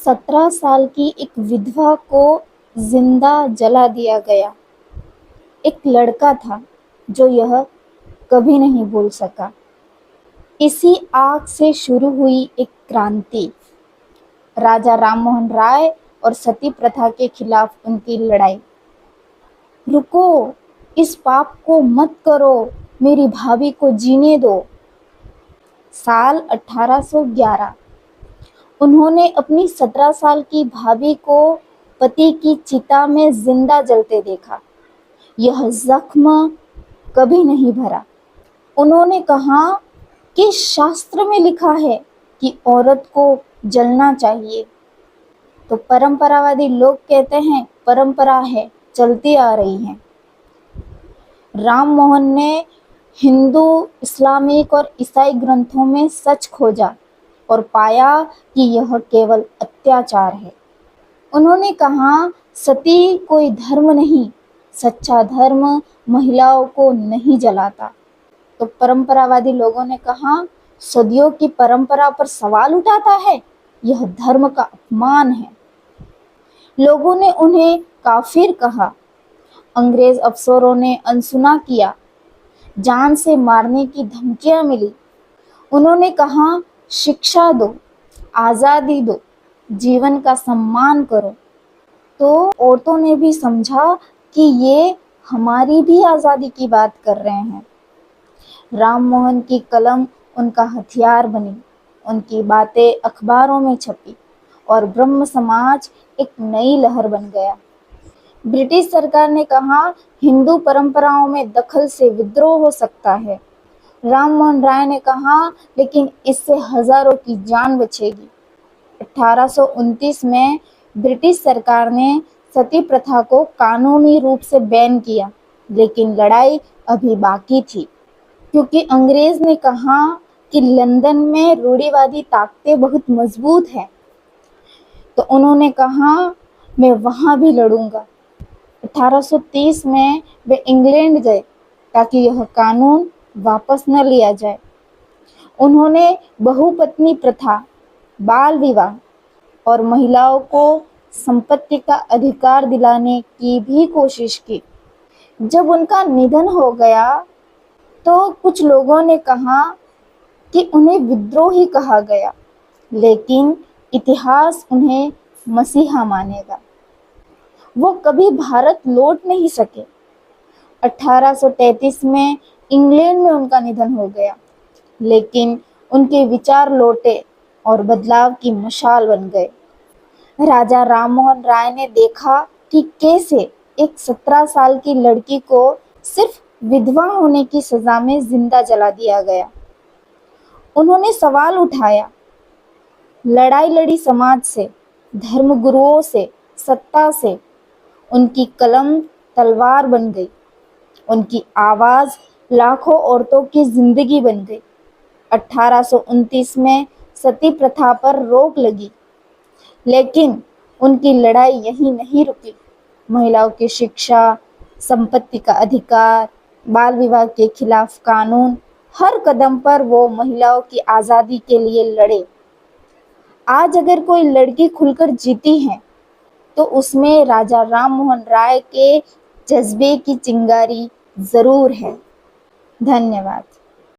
17 साल की एक विधवा को जिंदा जला दिया गया। एक लड़का था जो यह कभी नहीं भूल सका। इसी आग से शुरू हुई एक क्रांति, राजा राममोहन राय और सती प्रथा के खिलाफ उनकी लड़ाई। रुको, इस पाप को मत करो, मेरी भाभी को जीने दो। साल 1811 उन्होंने अपनी 17 साल की भाभी को पति की चिता में जिंदा जलते देखा। यह जख्म कभी नहीं भरा। उन्होंने कहा कि शास्त्र में लिखा है कि औरत को जलना चाहिए, तो परंपरावादी लोग कहते हैं परंपरा है, चलती आ रही है। राम मोहन ने हिंदू, इस्लामिक और ईसाई ग्रंथों में सच खोजा और पाया कि यह केवल अत्याचार है। उन्होंने कहा सती कोई धर्म नहीं, सच्चा धर्म महिलाओं को नहीं जलाता। तो परंपरावादी लोगों ने कहा सदियों की परंपरा पर सवाल उठाता है, यह धर्म का अपमान है। लोगों ने उन्हें काफिर कहा। अंग्रेज अफसरों ने अनसुना किया, जान से मारने की धमकियां मिली। उन्होंने कहा शिक्षा दो, आज़ादी दो, जीवन का सम्मान करो। तो औरतों ने भी समझा कि ये हमारी भी आज़ादी की बात कर रहे हैं। राम मोहन की कलम उनका हथियार बनी, उनकी बातें अखबारों में छपी और ब्रह्म समाज एक नई लहर बन गया। ब्रिटिश सरकार ने कहा हिंदू परंपराओं में दखल से विद्रोह हो सकता है। राम मोहन राय ने कहा लेकिन इससे हजारों की जान बचेगी। 1829 में ब्रिटिश सरकार ने सती प्रथा को कानूनी रूप से बैन किया, लेकिन लड़ाई अभी बाकी थी, क्योंकि अंग्रेज ने कहा कि लंदन में रूढ़िवादी ताकतें बहुत मजबूत हैं। तो उन्होंने कहा मैं वहां भी लड़ूंगा। 1830 में वे इंग्लैंड गए ताकि यह कानून वापस न लिया जाए। उन्होंने बहुपत्नी प्रथा, बाल विवाह और महिलाओं को संपत्ति का अधिकार दिलाने की भी कोशिश की। जब उनका निधन हो गया तो कुछ लोगों ने कहा कि उन्हें विद्रोही कहा गया, लेकिन इतिहास उन्हें मसीहा मानेगा। वो कभी भारत लौट नहीं सके। 1833 में इंग्लैंड में उनका निधन हो गया, लेकिन उनके विचार लौटे और बदलाव की मशाल बन गए। राजा राममोहन राय ने देखा कि कैसे एक 17 साल की लड़की को सिर्फ विधवा होने की सजा में जिंदा जला दिया गया। उन्होंने सवाल उठाया, लड़ाई लड़ी समाज से, धर्मगुरुओं से, सत्ता से। उनकी कलम तलवार बन गई, उनकी आवाज लाखों औरतों की जिंदगी बन गई। 1829 में सती प्रथा पर रोक लगी, लेकिन उनकी लड़ाई यहीं नहीं रुकी। महिलाओं की शिक्षा, संपत्ति का अधिकार, बाल विवाह के खिलाफ कानून, हर कदम पर वो महिलाओं की आज़ादी के लिए लड़े। आज अगर कोई लड़की खुलकर जीती है तो उसमें राजा राममोहन राय के जज्बे की चिंगारी जरूर है। धन्यवाद।